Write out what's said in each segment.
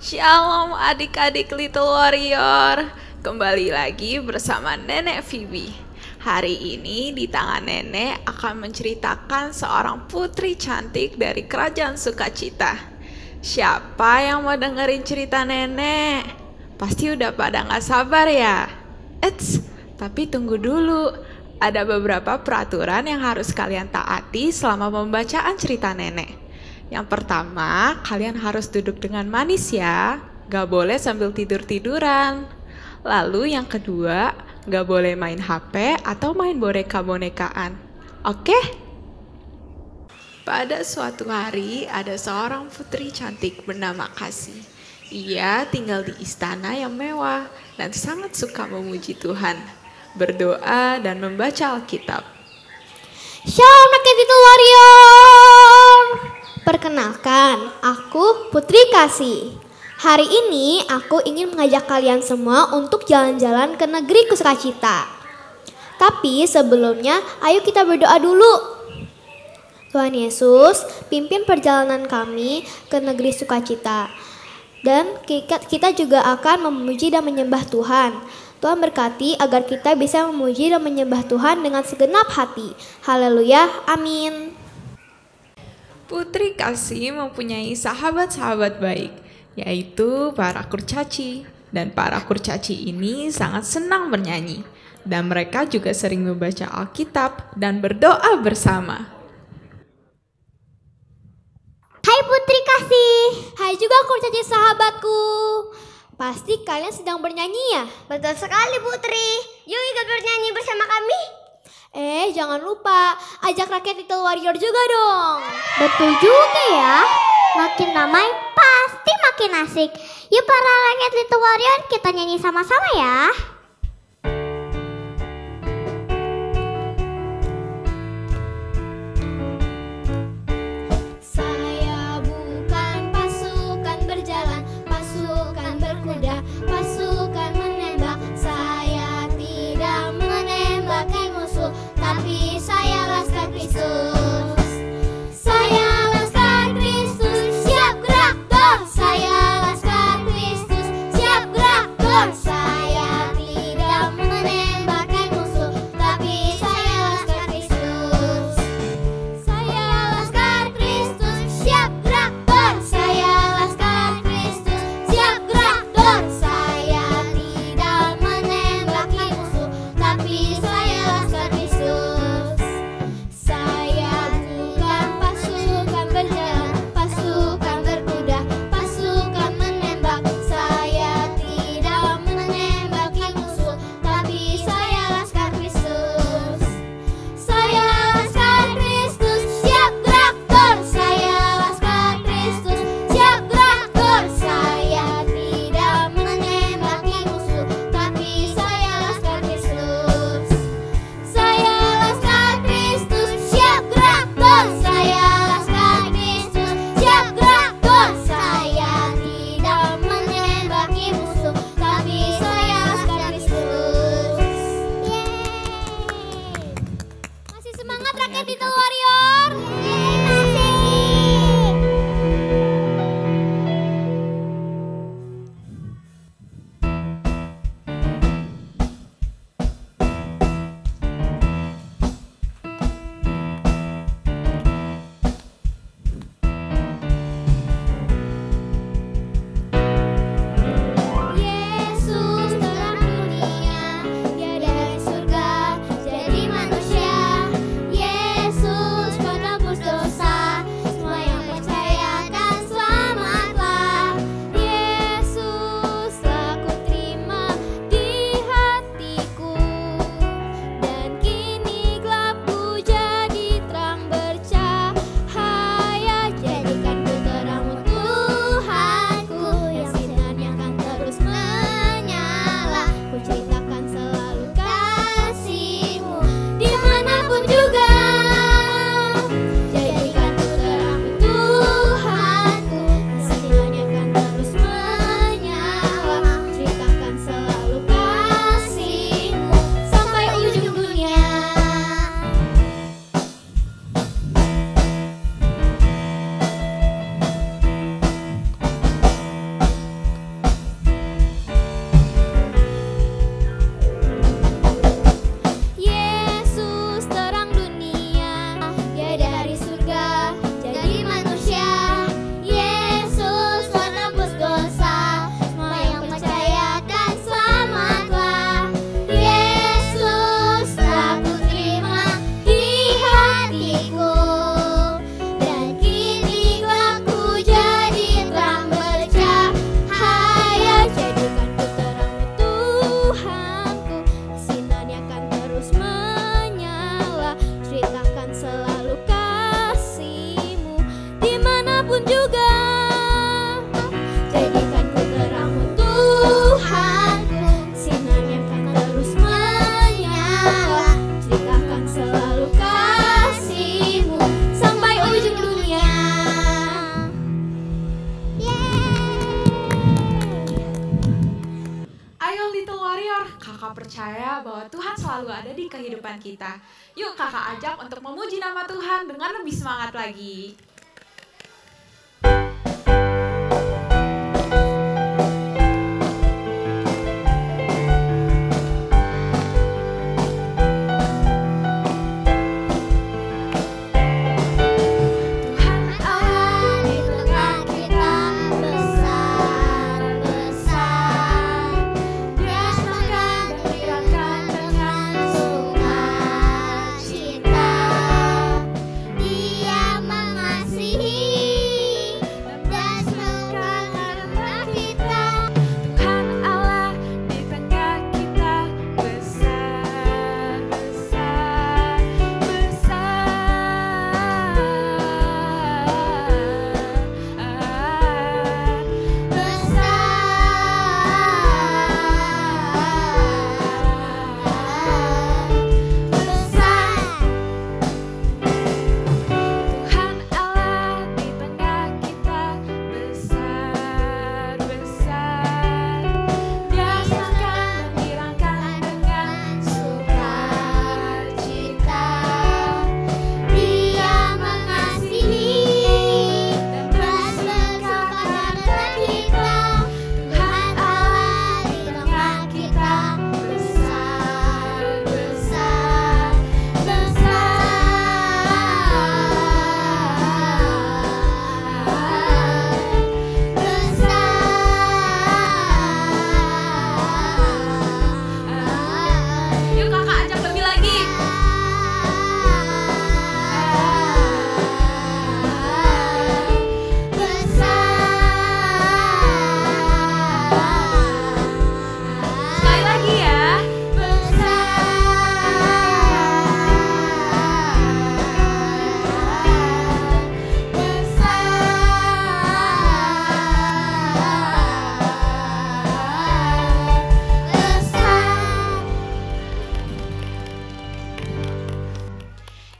Shalom adik-adik Little Warrior. Kembali lagi bersama Nenek Phoebe. Hari ini di tangan Nenek akan menceritakan seorang putri cantik dari kerajaan Sukacita. Siapa yang mau dengerin cerita Nenek? Pasti udah pada gak sabar ya? Tapi tunggu dulu. Ada beberapa peraturan yang harus kalian taati selama pembacaan cerita Nenek. Yang pertama, kalian harus duduk dengan manis ya. Gak boleh sambil tidur-tiduran. Lalu yang kedua, gak boleh main HP atau main boneka-bonekaan. Oke? Pada suatu hari, ada seorang putri cantik bernama Kasih. Ia tinggal di istana yang mewah dan sangat suka memuji Tuhan, berdoa dan membaca Alkitab. Shalom rakyat Little Warrior. Perkenalkan, aku Putri Kasih. Hari ini aku ingin mengajak kalian semua untuk jalan-jalan ke negeri Sukacita. Tapi sebelumnya, ayo kita berdoa dulu. Tuhan Yesus, pimpin perjalanan kami ke negeri Sukacita. Dan kita juga akan memuji dan menyembah Tuhan. Tuhan berkati agar kita bisa memuji dan menyembah Tuhan dengan segenap hati. Haleluya, amin. Putri Kasih mempunyai sahabat-sahabat baik, yaitu para kurcaci. Dan para kurcaci ini sangat senang bernyanyi. Dan mereka juga sering membaca Alkitab dan berdoa bersama. Hai Putri Kasih. Hai juga kurcaci sahabatku. Pasti kalian sedang bernyanyi ya? Betul sekali Putri. Yuk ikut bernyanyi bersama kami. Jangan lupa ajak rakyat Little Warrior juga dong. Betul juga ya. Makin ramai pasti makin asik. Yuk para rakyat Little Warrior, kita nyanyi sama-sama ya. Saya bukan pasukan berjalan, pasukan berkuda, pasukan menembak. Saya tidak menembaki musuh, tapi saya laskar Kristus. Saya laskar Kristus, siap gerak dor. Saya laskar Kristus, siap gerak dor. Saya pun juga. Jadikan ku terangmu Tuhanku, sinarnya kan terus menyala. Ceritakan selalu kasih-Mu sampai ujung dunia. Ayo Little Warrior, kakak percaya bahwa Tuhan selalu ada di kehidupan kita. Yuk kakak ajak untuk memuji nama Tuhan dengan lebih semangat lagi.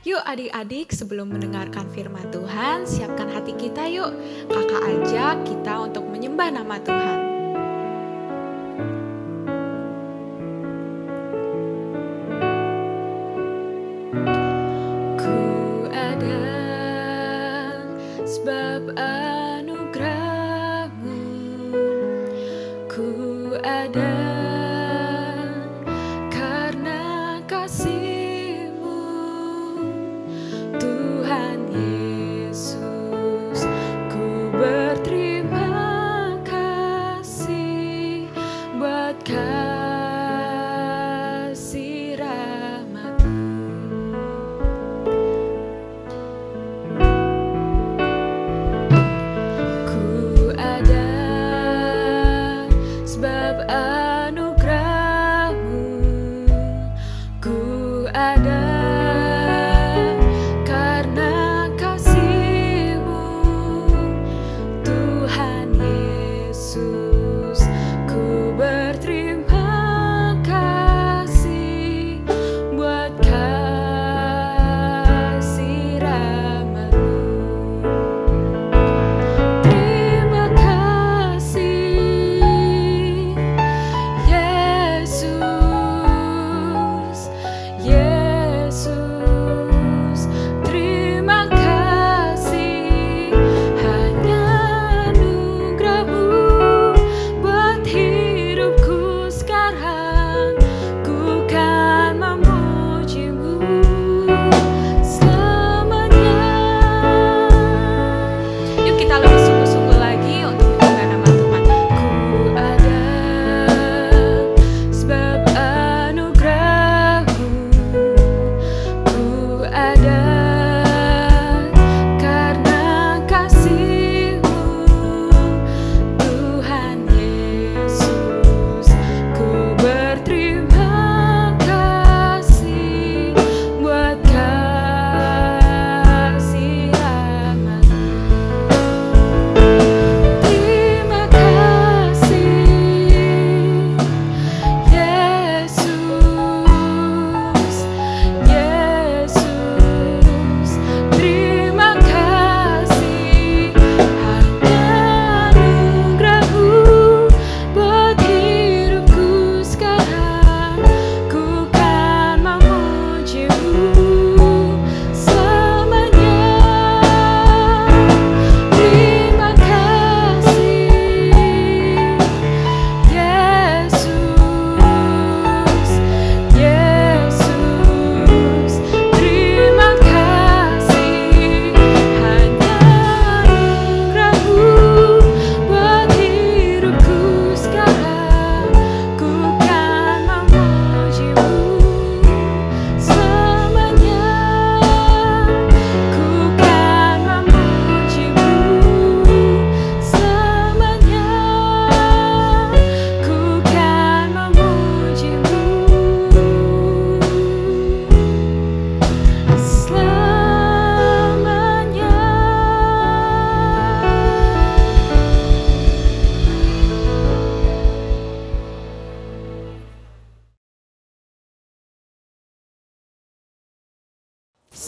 Yuk adik-adik, sebelum mendengarkan firman Tuhan, siapkan hati kita yuk. Kakak ajak kita untuk menyembah nama Tuhan. Ku ada sebab anugerah-Mu, ku ada karena kasih Tuhan Yesus. Ku berterima kasih buat kasih rahmat-Mu. Ku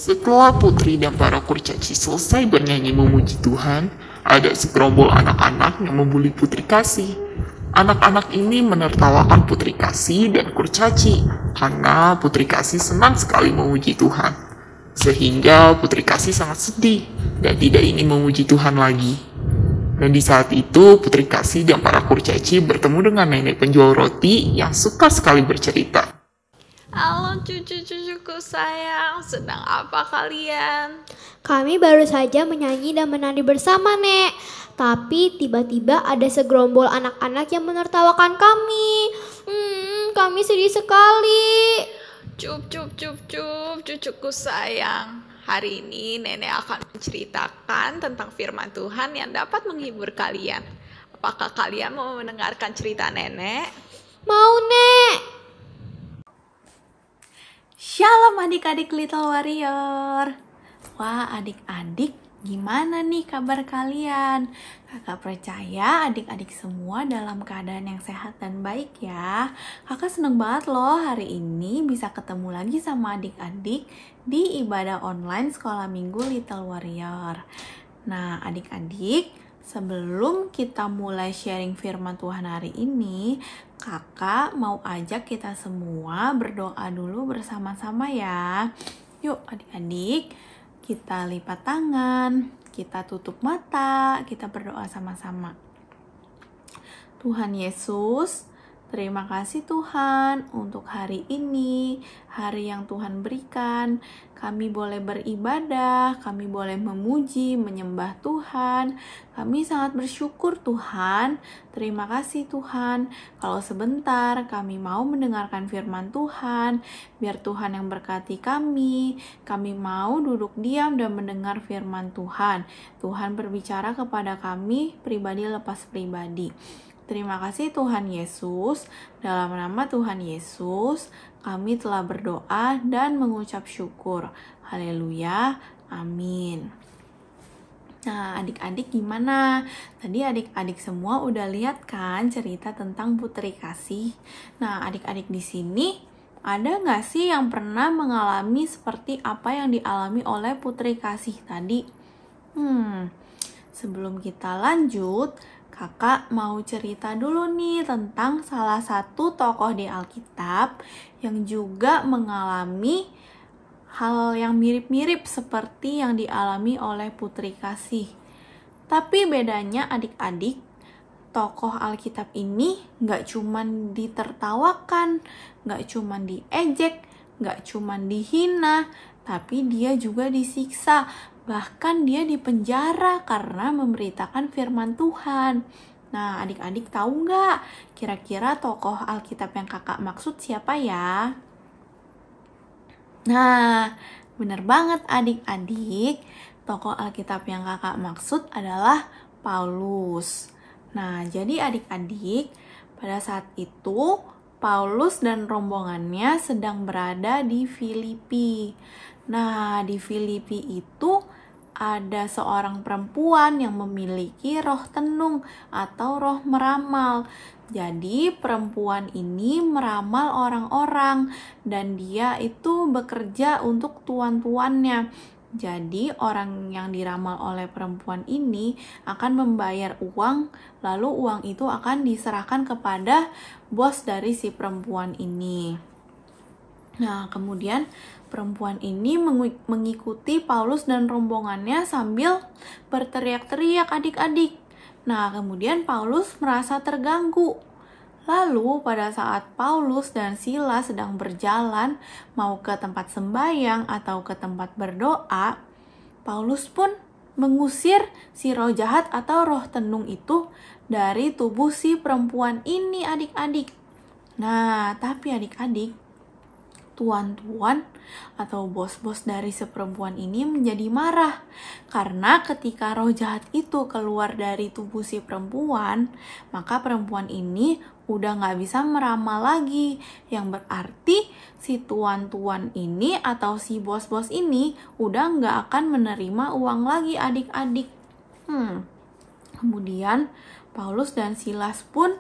Setelah putri dan para kurcaci selesai bernyanyi memuji Tuhan, ada segerombol anak-anak yang membuli Putri Kasih. Anak-anak ini menertawakan Putri Kasih dan kurcaci, karena Putri Kasih senang sekali memuji Tuhan. Sehingga Putri Kasih sangat sedih dan tidak ingin memuji Tuhan lagi. Dan di saat itu, Putri Kasih dan para kurcaci bertemu dengan nenek penjual roti yang suka sekali bercerita. Halo cucu-cucuku sayang, sedang apa kalian? Kami baru saja menyanyi dan menari bersama, Nek. Tapi tiba-tiba ada segerombol anak-anak yang menertawakan kami. Kami sedih sekali. Cup, cucuku sayang. Hari ini nenek akan menceritakan tentang firman Tuhan yang dapat menghibur kalian. Apakah kalian mau mendengarkan cerita nenek? Mau, Nek. Shalom adik-adik Little Warrior. Wah, adik-adik, gimana nih kabar kalian? Kakak percaya adik-adik semua dalam keadaan yang sehat dan baik ya. Kakak seneng banget loh hari ini bisa ketemu lagi sama adik-adik di ibadah online sekolah minggu Little Warrior. Nah, adik-adik, sebelum kita mulai sharing firman Tuhan hari ini, kakak mau ajak kita semua berdoa dulu bersama-sama ya. Yuk adik-adik, kita lipat tangan, kita tutup mata, kita berdoa sama-sama. Tuhan Yesus, terima kasih Tuhan untuk hari ini, hari yang Tuhan berikan. Kami boleh beribadah, kami boleh memuji, menyembah Tuhan. Kami sangat bersyukur Tuhan. Terima kasih Tuhan. Kalau sebentar kami mau mendengarkan firman Tuhan, biar Tuhan yang berkati kami. Kami mau duduk diam dan mendengar firman Tuhan. Tuhan berbicara kepada kami pribadi lepas pribadi. Terima kasih Tuhan Yesus. Dalam nama Tuhan Yesus, kami telah berdoa dan mengucap syukur. Haleluya. Amin. Nah, adik-adik gimana? Tadi adik-adik semua udah lihat kan cerita tentang Putri Kasih? Nah, adik-adik di sini ada nggak sih yang pernah mengalami seperti apa yang dialami oleh Putri Kasih tadi? Sebelum kita lanjut, kakak mau cerita dulu nih tentang salah satu tokoh di Alkitab yang juga mengalami hal yang mirip-mirip seperti yang dialami oleh Putri Kasih. Tapi bedanya adik-adik, tokoh Alkitab ini gak cuman ditertawakan, gak cuman diejek, gak cuman dihina, tapi dia juga disiksa. Bahkan dia dipenjara karena memberitakan firman Tuhan. Nah, adik-adik tahu nggak kira-kira tokoh Alkitab yang kakak maksud siapa ya? Nah, bener banget adik-adik. Tokoh Alkitab yang kakak maksud adalah Paulus. Nah, jadi adik-adik, pada saat itu Paulus dan rombongannya sedang berada di Filipi. Nah, di Filipi itu ada seorang perempuan yang memiliki roh tenung atau roh meramal. Jadi perempuan ini meramal orang-orang dan dia itu bekerja untuk tuan-tuannya. Jadi orang yang diramal oleh perempuan ini akan membayar uang, lalu uang itu akan diserahkan kepada bos dari si perempuan ini. Nah, kemudian perempuan ini mengikuti Paulus dan rombongannya sambil berteriak-teriak adik-adik. Nah, kemudian Paulus merasa terganggu. Lalu pada saat Paulus dan Silas sedang berjalan mau ke tempat sembahyang atau ke tempat berdoa, Paulus pun mengusir si roh jahat atau roh tenung itu dari tubuh si perempuan ini adik-adik. Nah, tapi adik-adik, tuan-tuan atau bos-bos dari si perempuan ini menjadi marah karena ketika roh jahat itu keluar dari tubuh si perempuan, maka perempuan ini udah gak bisa meramal lagi, yang berarti si tuan-tuan ini atau si bos-bos ini udah gak akan menerima uang lagi adik-adik. Kemudian Paulus dan Silas pun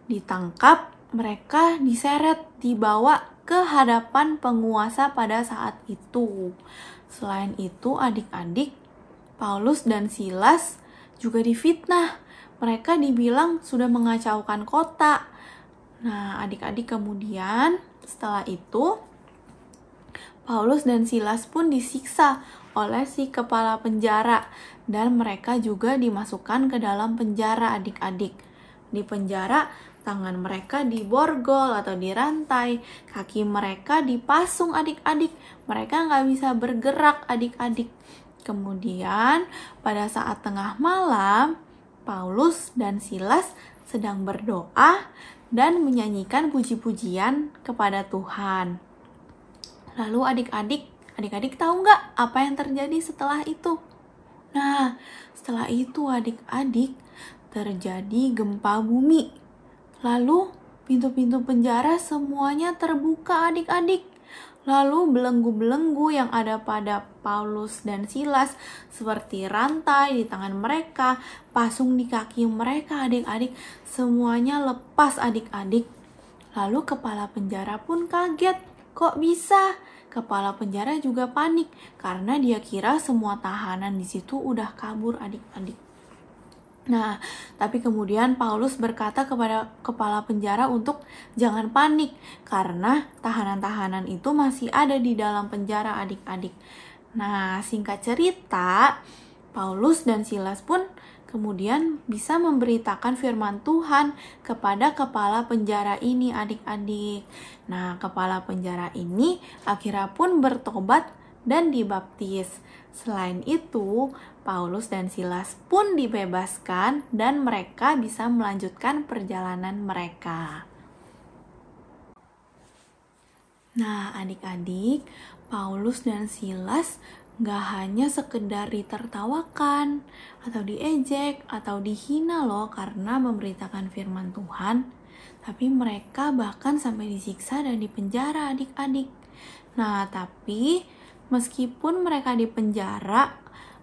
ditangkap, mereka diseret, dibawa ke hadapan penguasa pada saat itu. Selain itu, adik-adik, Paulus dan Silas juga difitnah. Mereka dibilang sudah mengacaukan kota. Nah, adik-adik, kemudian setelah itu Paulus dan Silas pun disiksa oleh si kepala penjara dan mereka juga dimasukkan ke dalam penjara, adik-adik. Di penjara, tangan mereka diborgol atau dirantai, kaki mereka dipasung, adik-adik. Mereka nggak bisa bergerak, adik-adik. Kemudian pada saat tengah malam, Paulus dan Silas sedang berdoa dan menyanyikan puji-pujian kepada Tuhan. Lalu adik-adik tahu nggak apa yang terjadi setelah itu? Nah, setelah itu adik-adik terjadi gempa bumi. Lalu pintu-pintu penjara semuanya terbuka, adik-adik. Lalu belenggu-belenggu yang ada pada Paulus dan Silas seperti rantai di tangan mereka, pasung di kaki mereka, adik-adik, semuanya lepas, adik-adik. Lalu kepala penjara pun kaget. Kok bisa? Kepala penjara juga panik karena dia kira semua tahanan di situ udah kabur, adik-adik. Nah, tapi kemudian Paulus berkata kepada kepala penjara untuk jangan panik karena tahanan-tahanan itu masih ada di dalam penjara, adik-adik. Nah, singkat cerita, Paulus dan Silas pun kemudian bisa memberitakan firman Tuhan kepada kepala penjara ini, adik-adik. Nah, kepala penjara ini akhirnya pun bertobat dan dibaptis. Selain itu, Paulus dan Silas pun dibebaskan dan mereka bisa melanjutkan perjalanan mereka. Nah, adik-adik, Paulus dan Silas gak hanya sekedar ditertawakan atau diejek atau dihina loh karena memberitakan firman Tuhan, tapi mereka bahkan sampai disiksa dan dipenjara, adik-adik. Nah, tapi meskipun mereka dipenjara,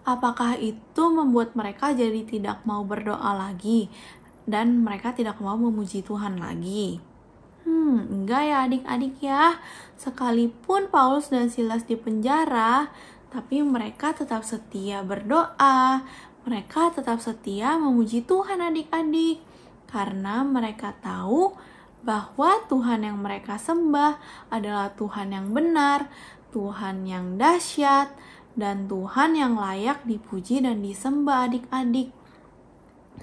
apakah itu membuat mereka jadi tidak mau berdoa lagi dan mereka tidak mau memuji Tuhan lagi? Enggak ya adik-adik ya. Sekalipun Paulus dan Silas dipenjara, tapi mereka tetap setia berdoa. Mereka tetap setia memuji Tuhan, adik-adik. Karena mereka tahu bahwa Tuhan yang mereka sembah adalah Tuhan yang benar, Tuhan yang dahsyat, dan Tuhan yang layak dipuji dan disembah, adik-adik.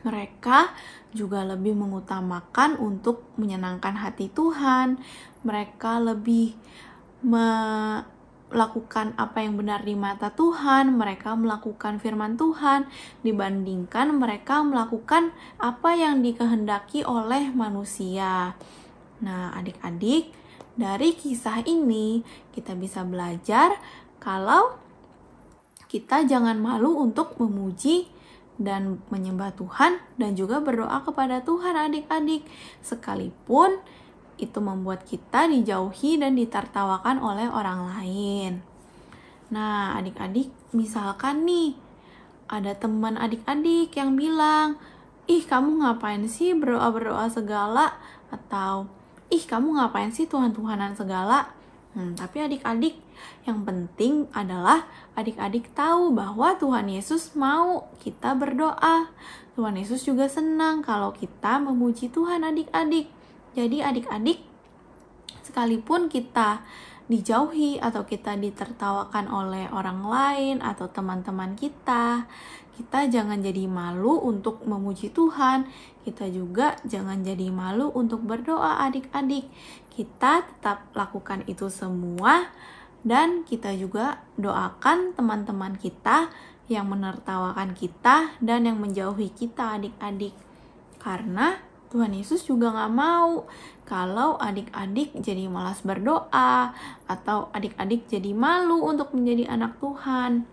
Mereka juga lebih mengutamakan untuk menyenangkan hati Tuhan. Mereka lebih melakukan apa yang benar di mata Tuhan. Mereka melakukan firman Tuhan dibandingkan mereka melakukan apa yang dikehendaki oleh manusia. Nah, adik-adik, dari kisah ini kita bisa belajar kalau kita jangan malu untuk memuji dan menyembah Tuhan dan juga berdoa kepada Tuhan, adik-adik. Sekalipun itu membuat kita dijauhi dan ditertawakan oleh orang lain. Nah, adik-adik, misalkan nih ada teman adik-adik yang bilang, "Ih, kamu ngapain sih berdoa-berdoa segala?" Atau, "Ih, kamu ngapain sih Tuhan-Tuhanan segala?" Tapi adik-adik, yang penting adalah adik-adik tahu bahwa Tuhan Yesus mau kita berdoa. Tuhan Yesus juga senang kalau kita memuji Tuhan, adik-adik. Jadi adik-adik, sekalipun kita dijauhi atau kita ditertawakan oleh orang lain atau teman-teman kita jangan jadi malu untuk memuji Tuhan. Kita juga jangan jadi malu untuk berdoa, adik-adik. Kita tetap lakukan itu semua dan kita juga doakan teman-teman kita yang menertawakan kita dan yang menjauhi kita, adik-adik. Karena Tuhan Yesus juga gak mau kalau adik-adik jadi malas berdoa atau adik-adik jadi malu untuk menjadi anak Tuhan.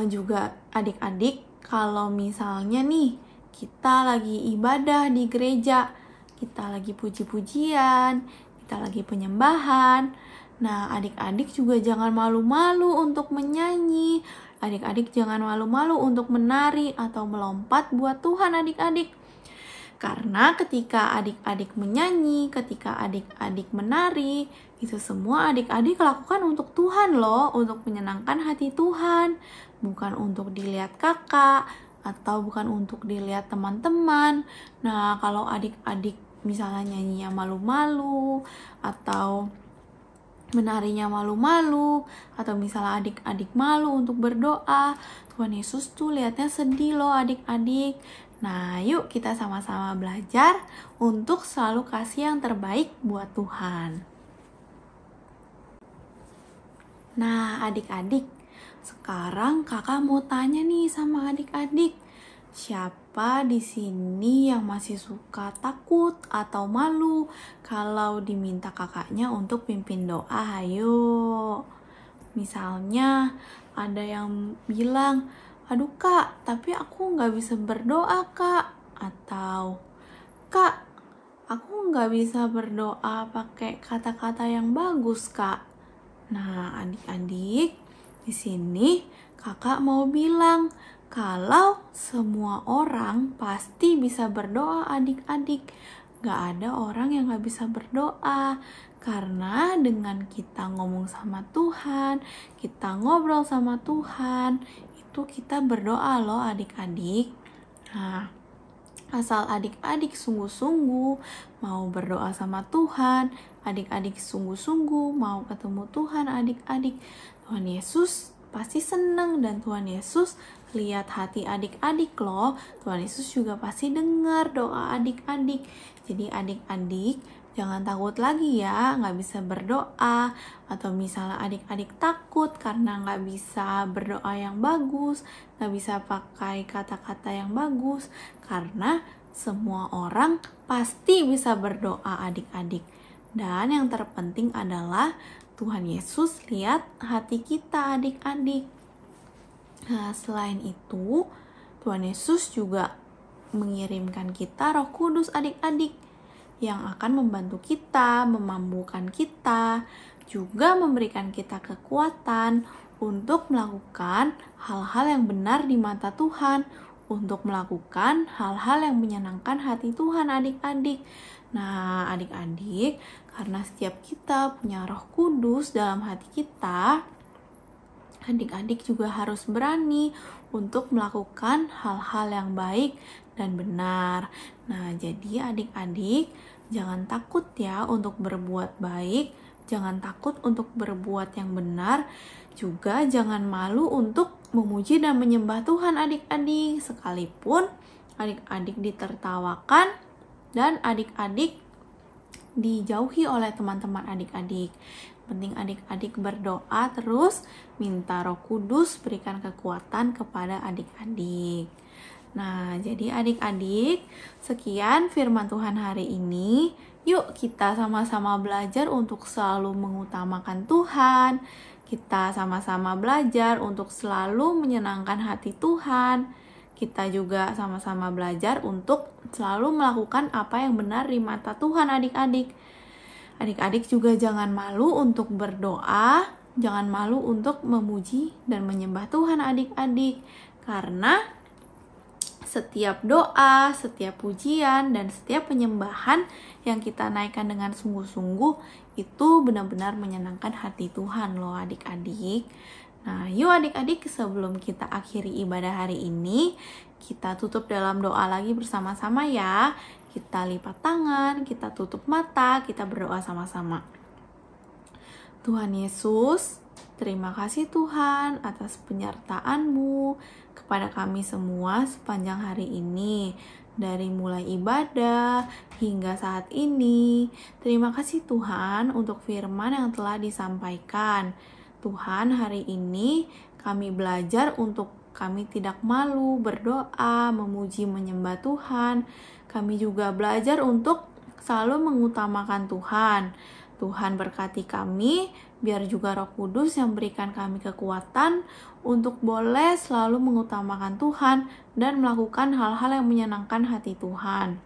Juga adik-adik, kalau misalnya nih kita lagi ibadah di gereja, kita lagi puji-pujian, kita lagi penyembahan, nah adik-adik juga jangan malu-malu untuk menyanyi, adik-adik jangan malu-malu untuk menari atau melompat buat Tuhan, adik-adik. Karena ketika adik-adik menyanyi, ketika adik-adik menari, itu semua adik-adik lakukan untuk Tuhan loh, untuk menyenangkan hati Tuhan, bukan untuk dilihat kakak, atau bukan untuk dilihat teman-teman. Nah, kalau adik-adik misalnya nyanyinya malu-malu, atau menarinya malu-malu, atau misalnya adik-adik malu untuk berdoa, Tuhan Yesus tuh lihatnya sedih loh adik-adik. Nah, yuk kita sama-sama belajar untuk selalu kasih yang terbaik buat Tuhan. Nah, adik-adik, sekarang kakak mau tanya nih sama adik-adik. Siapa di sini yang masih suka takut atau malu kalau diminta kakaknya untuk pimpin doa? Ayo. Misalnya ada yang bilang, aduh kak, tapi aku nggak bisa berdoa kak. Atau, kak, aku nggak bisa berdoa pakai kata-kata yang bagus kak. Nah, adik-adik, di sini kakak mau bilang, kalau semua orang pasti bisa berdoa adik-adik. Gak ada orang yang gak bisa berdoa. Karena dengan kita ngomong sama Tuhan, kita ngobrol sama Tuhan, itu kita berdoa loh adik-adik. Nah, asal adik-adik sungguh-sungguh mau berdoa sama Tuhan, adik-adik sungguh-sungguh mau ketemu Tuhan adik-adik, Tuhan Yesus pasti senang dan Tuhan Yesus lihat hati adik-adik loh. Tuhan Yesus juga pasti dengar doa adik-adik. Jadi adik-adik jangan takut lagi ya nggak bisa berdoa, atau misalnya adik-adik takut karena nggak bisa berdoa yang bagus, nggak bisa pakai kata-kata yang bagus, karena semua orang pasti bisa berdoa adik-adik. Dan yang terpenting adalah Tuhan Yesus lihat hati kita adik-adik. Nah, selain itu Tuhan Yesus juga mengirimkan kita Roh Kudus adik-adik, yang akan membantu kita, memampukan kita, juga memberikan kita kekuatan untuk melakukan hal-hal yang benar di mata Tuhan, untuk melakukan hal-hal yang menyenangkan hati Tuhan adik-adik. Nah, adik-adik, karena setiap kita punya Roh Kudus dalam hati kita, adik-adik juga harus berani untuk melakukan hal-hal yang baik dan benar. Nah, jadi adik-adik jangan takut ya untuk berbuat baik, jangan takut untuk berbuat yang benar, juga jangan malu untuk memuji dan menyembah Tuhan adik-adik, sekalipun adik-adik ditertawakan dan adik-adik dijauhi oleh teman-teman adik-adik. Penting adik-adik berdoa terus, minta Roh Kudus berikan kekuatan kepada adik-adik. Nah, jadi adik-adik, sekian firman Tuhan hari ini. Yuk kita sama-sama belajar untuk selalu mengutamakan Tuhan. Kita sama-sama belajar untuk selalu menyenangkan hati Tuhan. Kita juga sama-sama belajar untuk selalu melakukan apa yang benar di mata Tuhan adik-adik. Adik-adik juga jangan malu untuk berdoa, jangan malu untuk memuji dan menyembah Tuhan adik-adik. Karena setiap doa, setiap pujian, dan setiap penyembahan yang kita naikkan dengan sungguh-sungguh itu benar-benar menyenangkan hati Tuhan loh adik-adik. Nah, yuk adik-adik, sebelum kita akhiri ibadah hari ini, kita tutup dalam doa lagi bersama-sama ya. Kita lipat tangan, kita tutup mata, kita berdoa sama-sama. Tuhan Yesus, terima kasih Tuhan atas penyertaan-Mu kepada kami semua sepanjang hari ini, dari mulai ibadah hingga saat ini. Terima kasih Tuhan untuk firman yang telah disampaikan. Tuhan, hari ini kami belajar untuk kami tidak malu berdoa, memuji, menyembah Tuhan. Kami juga belajar untuk selalu mengutamakan Tuhan. Tuhan berkati kami, biar juga Roh Kudus yang berikan kami kekuatan untuk boleh selalu mengutamakan Tuhan dan melakukan hal-hal yang menyenangkan hati Tuhan.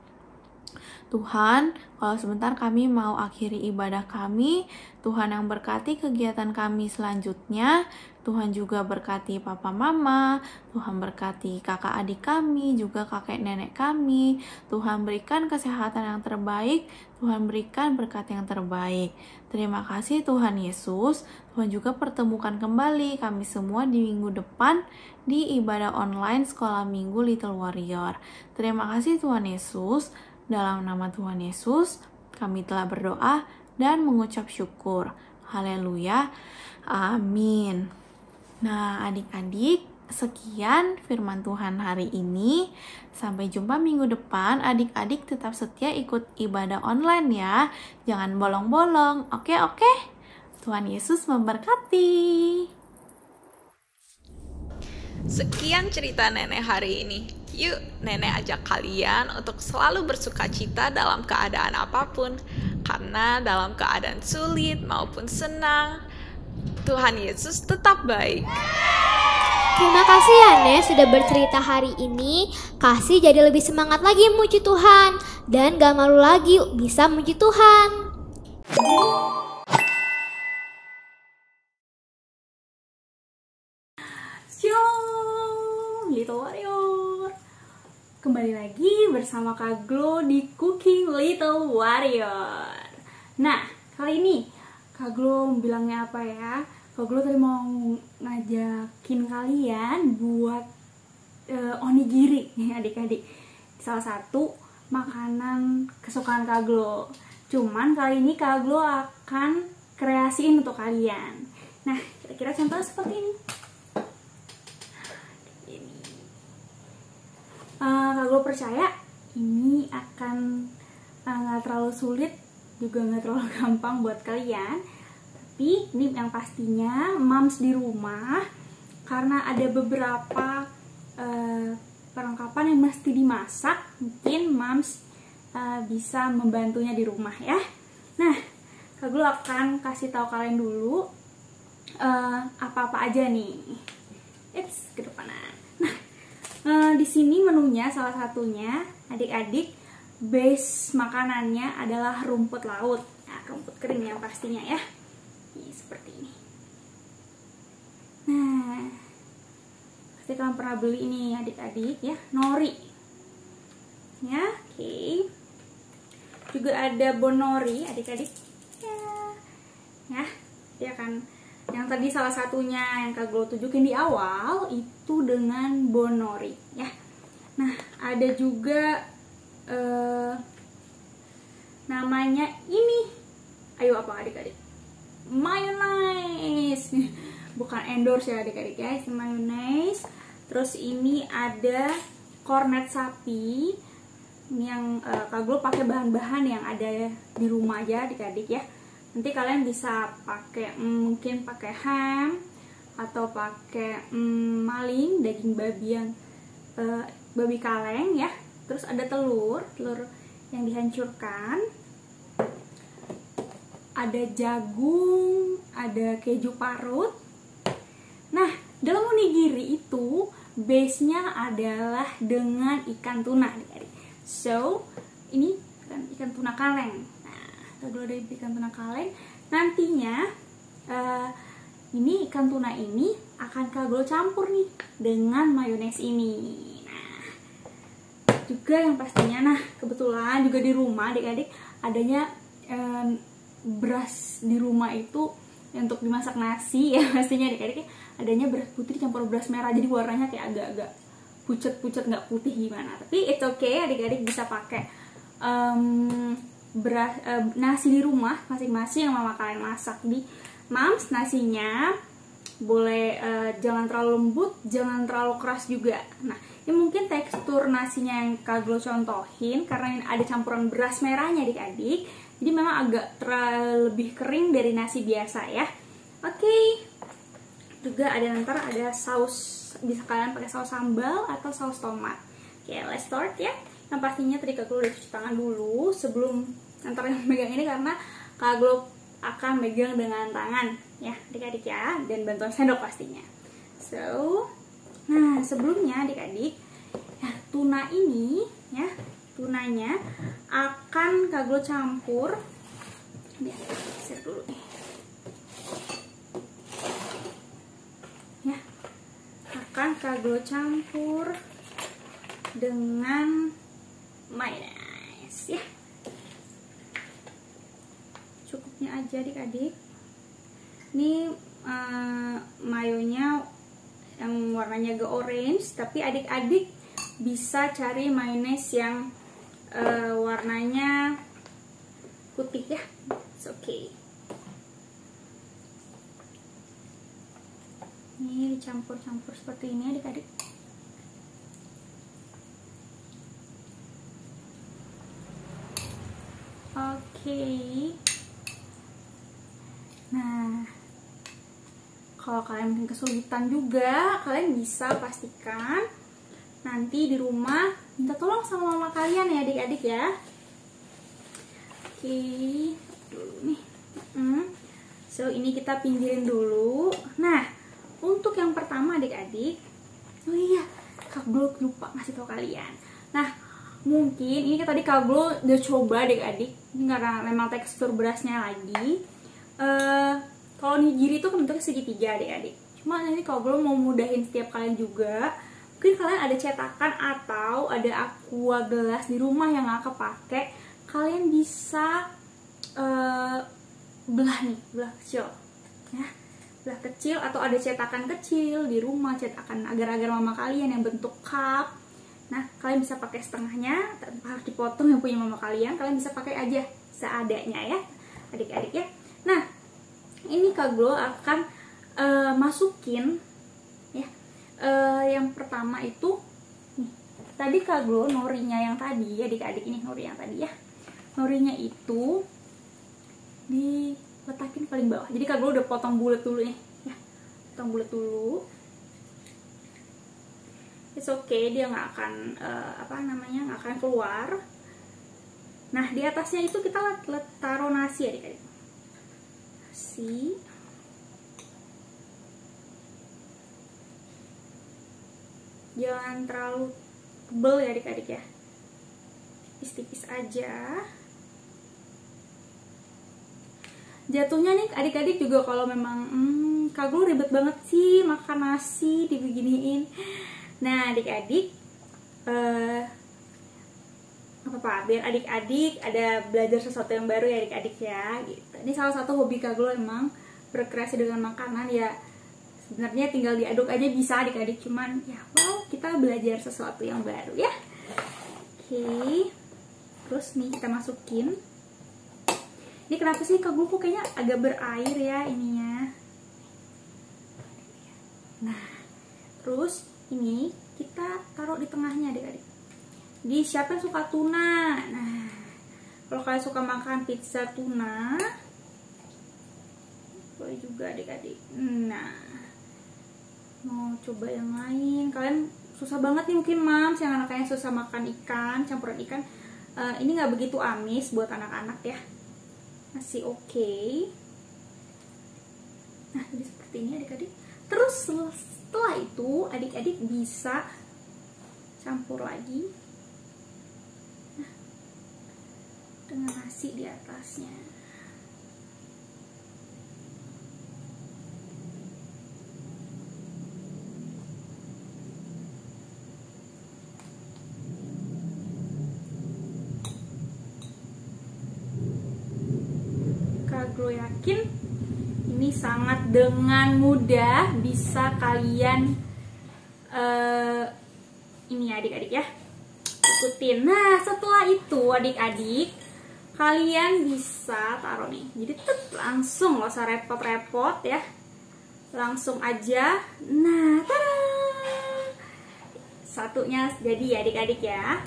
Tuhan, kalau sebentar kami mau akhiri ibadah kami. Tuhan yang berkati kegiatan kami selanjutnya. Tuhan juga berkati papa mama. Tuhan berkati kakak adik kami, juga kakek nenek kami. Tuhan berikan kesehatan yang terbaik. Tuhan berikan berkat yang terbaik. Terima kasih Tuhan Yesus. Tuhan juga pertemukan kembali kami semua di minggu depan di ibadah online Sekolah Minggu Little Warrior. Terima kasih Tuhan Yesus. Dalam nama Tuhan Yesus, kami telah berdoa dan mengucap syukur. Haleluya. Amin. Nah, adik-adik, sekian firman Tuhan hari ini. Sampai jumpa minggu depan. Adik-adik tetap setia ikut ibadah online ya. Jangan bolong-bolong. Oke? Tuhan Yesus memberkati. Sekian cerita nenek hari ini. Yuk, nenek ajak kalian untuk selalu bersuka cita dalam keadaan apapun. Karena dalam keadaan sulit maupun senang, Tuhan Yesus tetap baik. Terima kasih ya Nek sudah bercerita hari ini. Kasih jadi lebih semangat lagi muji Tuhan. Dan gak malu lagi bisa muji Tuhan. Shalom, Little Warrior. Kembali lagi bersama Kak Glo di Cooking Little Warrior. Nah, kali ini Kak Glo bilangnya apa ya? Kak Glo tadi mau ngajakin kalian buat onigiri nih adik-adik. Salah satu makanan kesukaan Kak Glo. Cuman kali ini Kak Glo akan kreasiin untuk kalian. Nah, kira-kira contohnya seperti ini. Kak Glo percaya ini akan gak terlalu sulit, juga gak terlalu gampang buat kalian. Tapi ini yang pastinya moms di rumah, karena ada beberapa perlengkapan yang mesti dimasak, mungkin moms bisa membantunya di rumah ya. Nah, Kak Glo akan kasih tahu kalian dulu apa-apa aja nih. It's kedepanan. Nah, di sini menunya salah satunya adik-adik base makanannya adalah rumput laut. Nah, rumput kering yang pastinya ya. Ini seperti ini. Nah, pasti kalian pernah beli ini adik-adik ya, nori. Ya, oke. Juga ada bon nori adik-adik. Ya, dia akan yang tadi salah satunya yang Kak Glo tunjukin di awal itu dengan bon nori ya. Nah, ada juga namanya ini. Ayo apa adik-adik? Mayonnaise. Bukan endorse ya adik-adik ya, mayonnaise. Terus ini ada kornet sapi. Ini yang Kak Glo pakai bahan-bahan yang ada di rumah aja adik-adik ya. Nanti kalian bisa pakai mungkin pakai ham atau pakai maling, daging babi yang babi kaleng ya. Terus ada telur yang dihancurkan. Ada jagung, ada keju parut. Nah, dalam onigiri itu base-nya adalah dengan ikan tuna adik-adik. So, ini ikan tuna kaleng. Nah, dulu ada ikan tuna kaleng. Nantinya ini ikan tuna ini akan Kak Glo campur nih dengan mayones ini. Nah, juga yang pastinya, nah kebetulan juga di rumah adik-adik adanya beras di rumah itu untuk dimasak nasi ya, pastinya adik-adik adanya beras putih campur beras merah, jadi warnanya kayak agak-agak pucet-pucet, nggak putih gimana. Tapi it's okay, adik-adik bisa pakai beras nasi di rumah masing-masing yang mama kalian masak. Di moms nasinya boleh jangan terlalu lembut, jangan terlalu keras juga. Nah, ini mungkin tekstur nasinya yang Kak Glo contohin karena ada campuran beras merahnya adik-adik, jadi memang agak lebih kering dari nasi biasa ya. Oke. Juga ada saus, bisa kalian pakai saus sambal atau saus tomat. Oke, let's start ya. Yang pastinya tadi Kak Glo udah cuci tangan dulu sebelum antara yang megang ini, karena Kak Glo akan megang dengan tangan ya adik-adik ya, dan bantuan sendok pastinya. So, nah sebelumnya adik-adik ya, tuna ini ya tunanya akan Kak Glo campur. Ini geser dulu nih. Ya, akan Kak Glo campur dengan mayonnaise ya. Cukupnya aja adik-adik. Ini mayonya yang warnanya agak orange, tapi adik-adik bisa cari mayonnaise yang warnanya putih ya. It's okay. Ini dicampur-campur seperti ini adik-adik. Oke. Nah, kalau kalian mungkin kesulitan juga, kalian bisa pastikan nanti di rumah minta tolong sama mama kalian ya adik-adik ya. Oke, dulu nih. So ini kita pinggirin dulu. Nah, untuk yang pertama adik-adik, oh iya, Kak Glo lupa ngasih tau kalian. Nah, mungkin ini tadi Kak Glo udah coba adik-adik, ini karena memang tekstur berasnya lagi. Kalau nigiri itu kan bentuknya segitiga adik-adik. Cuma ini kalau belum mau mudahin setiap kalian juga, mungkin kalian ada cetakan atau ada aqua gelas di rumah yang nggak kepake, kalian bisa belah kecil, ya, belah kecil atau ada cetakan kecil di rumah, cetakan agar-agar mama kalian yang bentuk cup. Nah, kalian bisa pakai setengahnya, tanpa harus dipotong yang punya mama kalian bisa pakai aja seadanya ya, adik-adik ya. Nah, ini Kak Glo akan masukin ya. Yang pertama itu nih, tadi Kak Glo norinya yang tadi, adik-adik ini nori yang tadi ya. Norinya itu diletakin paling bawah. Jadi Kak Glo udah potong bulat dulu nih, ya. Potong bulat dulu. It's okay, dia nggak akan nggak akan keluar. Nah, di atasnya itu kita taruh nasi adik-adik. Jangan terlalu tebel ya adik-adik ya, tipis-tipis aja. Jatuhnya nih adik-adik juga kalau memang Kak Glo ribet banget sih makan nasi dibeginiin. Nah adik-adik apa-apa, biar adik-adik ada belajar sesuatu yang baru ya adik-adik ya gitu. Ini salah satu hobi Kak Glo emang berkreasi dengan makanan ya. Sebenarnya tinggal diaduk aja bisa adik-adik, cuman ya wow, kita belajar sesuatu yang baru ya. Oke. Terus nih kita masukin. Ini kenapa sih Kak Glo kok kayaknya agak berair ya ininya. Nah, terus ini kita taruh di tengahnya adik-adik. Di siapa yang suka tuna? Nah, kalau kalian suka makan pizza tuna, boleh juga adik-adik. Nah, mau coba yang lain? Kalian susah banget nih mungkin mams yang anaknya susah makan ikan, campuran ikan. Ini nggak begitu amis buat anak-anak ya, masih oke. Nah, jadi seperti ini adik-adik. Terus setelah itu adik-adik bisa campur lagi dengan nasi di atasnya. Kak Glo yakin ini sangat dengan mudah bisa kalian ini ya adik-adik ya, ikutin. Nah setelah itu adik-adik kalian bisa taruh nih, jadi langsung gak usah repot-repot ya, langsung aja. Nah, tada! Satunya jadi ya adik-adik ya.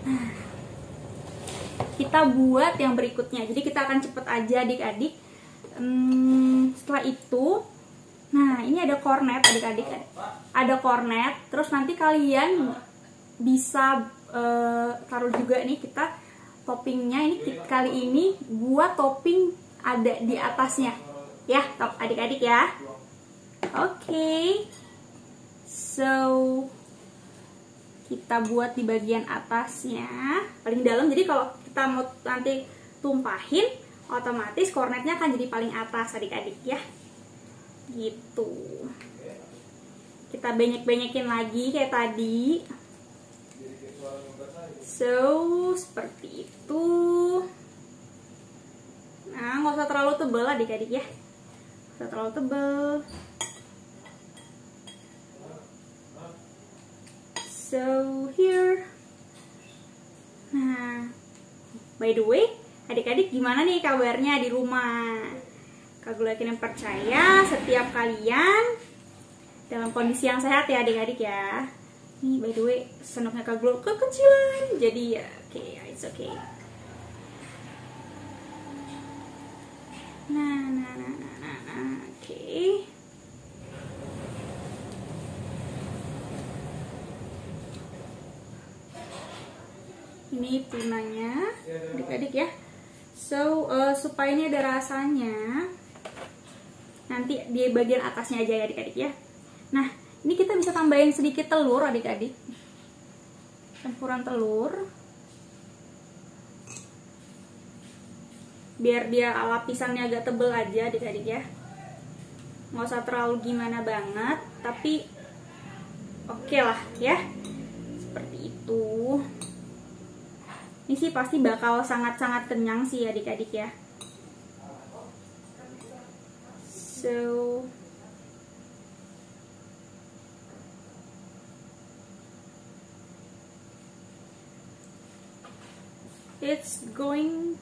Nah, kita buat yang berikutnya, jadi kita akan cepet aja adik-adik. Setelah itu, nah ini ada kornet adik-adik, ada kornet. Terus nanti kalian bisa taruh juga nih, kita toppingnya ini kali ini buat topping ada di atasnya ya adik-adik ya. Oke. So kita buat di bagian atasnya paling dalam, jadi kalau kita mau nanti tumpahin otomatis kornetnya akan jadi paling atas adik-adik ya, gitu. Kita banyak-banyakin lagi kayak tadi. So seperti itu. Nah, nggak usah terlalu tebal adik-adik ya, nggak usah terlalu tebal. So here. Nah, by the way, adik-adik gimana nih kabarnya di rumah? Kak Gulu yakin dan percaya setiap kalian dalam kondisi yang sehat ya adik-adik ya. Nih by the way, sendoknya Kak Gulu kekecilan, jadi ya oke, it's okay. Nah, oke. Ini tunanya adik-adik ya. So supaya ini ada rasanya, nanti di bagian atasnya aja ya adik-adik ya. Nah, ini kita bisa tambahin sedikit telur adik-adik, campuran telur, biar dia lapisannya agak tebel aja adik-adik ya, nggak usah terlalu gimana banget, tapi oke lah ya, seperti itu. Ini sih pasti bakal sangat-sangat kenyang sih adik-adik ya. So it's going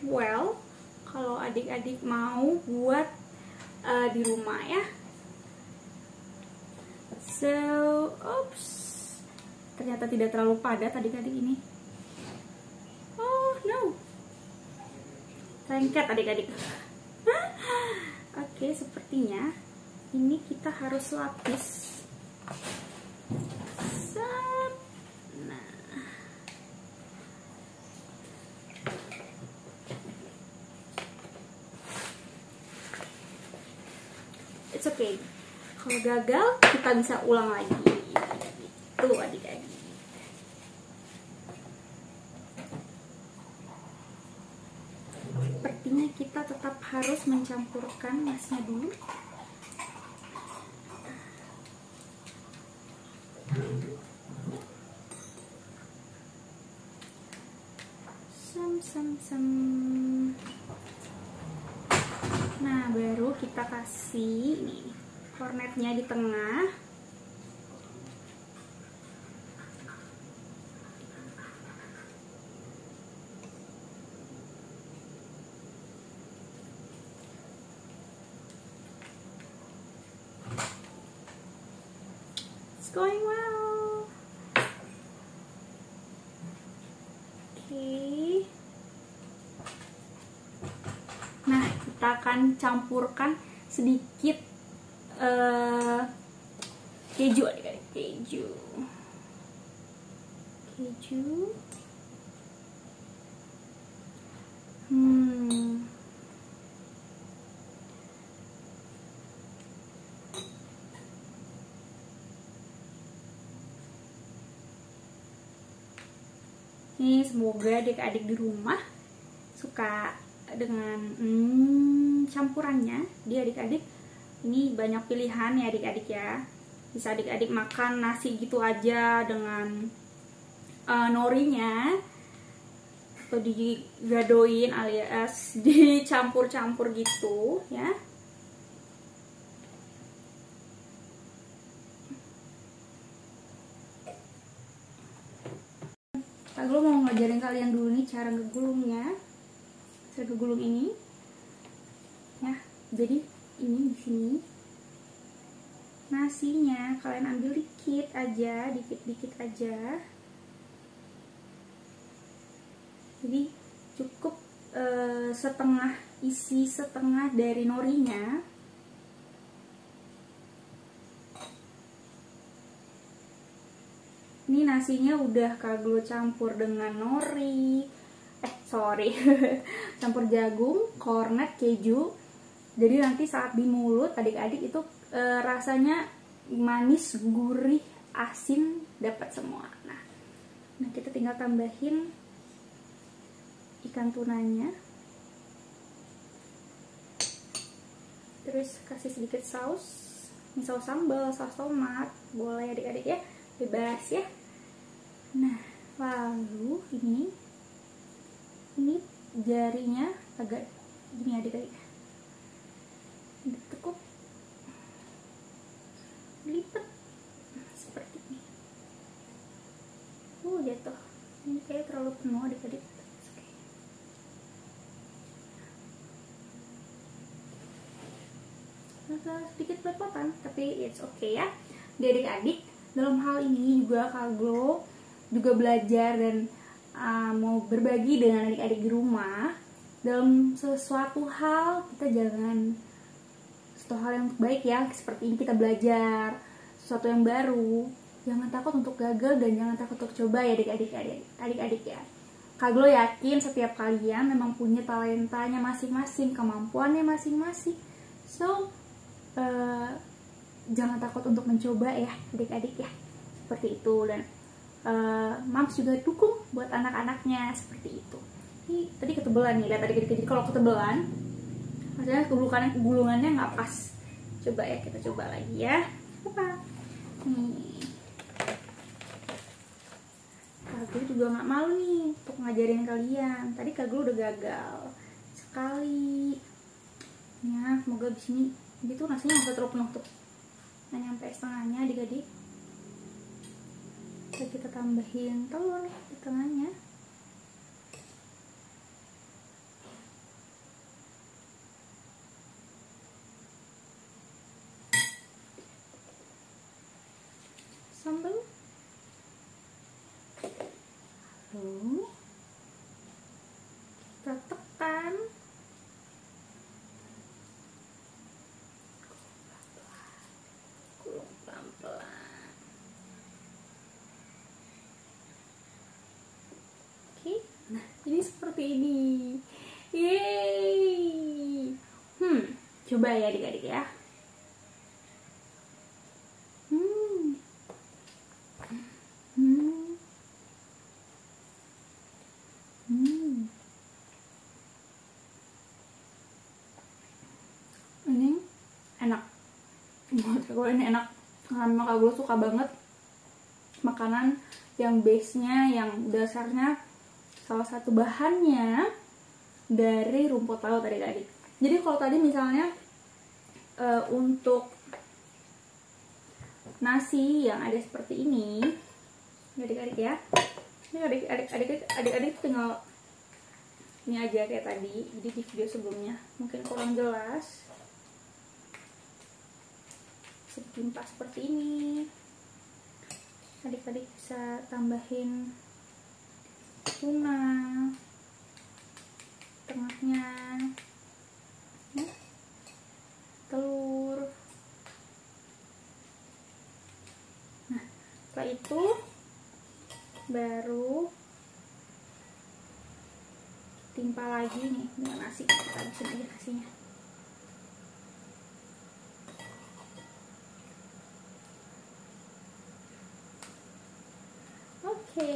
well kalau adik-adik mau buat di rumah ya. So, oops, ternyata tidak terlalu padat adik-adik ini. Oh no, lengket adik-adik. Oke, sepertinya ini kita harus lapis. Nah, it's okay. Kalau gagal kita bisa ulang lagi. Tuh adik-adik. Sepertinya kita tetap harus mencampurkan masnya dulu. Nah, baru kita kasih nih kornetnya di tengah. It's going well. Oke. Nah, kita akan campurkan sedikit keju adik-adik, keju. Ini semoga adik-adik di rumah suka dengan campurannya. Dia adik-adik ini banyak pilihan ya adik-adik ya. Bisa adik-adik makan nasi gitu aja dengan norinya, atau digadoin alias dicampur-campur gitu ya. Kak Gulu mau ngajarin kalian dulu nih cara ngegulungnya, cara ngegulung ini ya. Jadi ini di sini nasinya kalian ambil dikit aja, dikit aja. Jadi cukup setengah isi, setengah dari norinya. Ini nasinya udah Kak Gulu campur dengan nori, campur jagung, kornet, keju. Jadi nanti saat di mulut adik-adik itu rasanya manis, gurih, asin, dapat semua. Nah kita tinggal tambahin ikan tunanya, terus kasih sedikit saus, ini saus sambal, saus tomat, boleh adik-adik ya, bebas ya. Nah lalu ini jarinya agak gini adik-adik, ditekuk, lipat seperti ini. Jatuh, ini kayak terlalu penuh adik-adik. Sedikit belepotan, tapi it's okay ya. Adik-adik, dalam hal ini juga Kak Glo juga belajar dan mau berbagi dengan adik-adik di rumah. Dalam sesuatu hal kita jangan sesuatu hal yang baik ya, seperti ini kita belajar sesuatu yang baru, jangan takut untuk gagal dan jangan takut untuk coba ya adik-adik ya. Kak Glo yakin setiap kalian memang punya talentanya masing-masing, kemampuannya masing-masing. So jangan takut untuk mencoba ya adik-adik ya, seperti itu. Dan Mams juga dukung buat anak-anaknya seperti itu. Ini tadi ketebelan nih, lihat adik-adik. Kalau ketebelan maksudnya gulungannya nggak pas, coba ya, kita coba lagi ya. Apa nih, Kak Glo juga nggak malu nih untuk ngajarin kalian. Tadi Kak Glo udah gagal sekali ya, semoga di sini gitu nasinya nggak terlalu penuh tuh, nggak nyampe setengahnya adik-adik. Kita tambahin telur di tengahnya. Sambal. Lalu kita tekan. Pelan-pelan. Oke, nah ini seperti ini. Yeay. Coba ya adik-adik ya. Ini enak. Menurut gue ini enak, karena Kak Glo suka banget makanan yang base-nya, yang dasarnya salah satu bahannya dari rumput laut adik-adik. Jadi kalau tadi misalnya untuk nasi yang ada seperti ini adik-adik ya, ini adik-adik tinggal ini aja kayak tadi. Jadi di video sebelumnya mungkin kurang jelas, setimpa seperti ini. Adik-adik bisa tambahin tuna tengahnya ya, telur. Nah setelah itu baru timpa lagi nih dengan nasi. Kita habisin aja nasinya. Oke.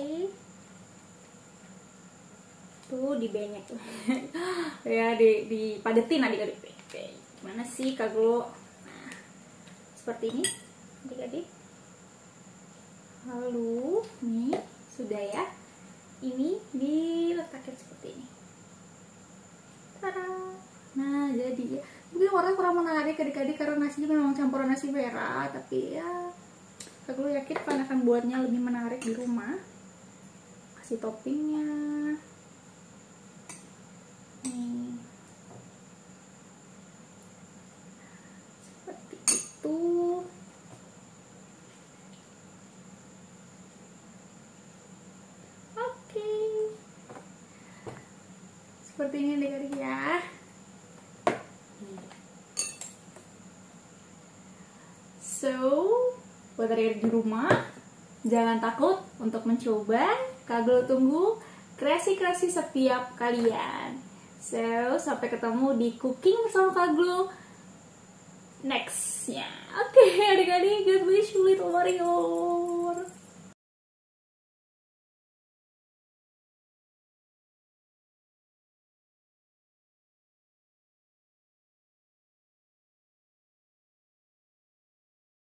Tuh dibenyek ya, dipadetin adik-adik. Oke, gimana sih Kak Glo? Nah, seperti ini adik-adik. Lalu nih sudah ya, ini diletakkan seperti ini. Tada. Nah jadi ya, mungkin warnanya kurang menarik adik-adik karena nasinya memang campuran nasi merah, tapi ya Kak Glo yakin kalian akan buatnya lebih menarik di rumah. Kasih toppingnya nih seperti itu. Oke, seperti ini adik-adik ya. So buat adik-adik di rumah, jangan takut untuk mencoba. Kak Glo tunggu kreasi-kreasi setiap kalian. So, sampai ketemu di cooking bersama Kak Glo next-nya. Oke, adik-adik, God bless you little warrior.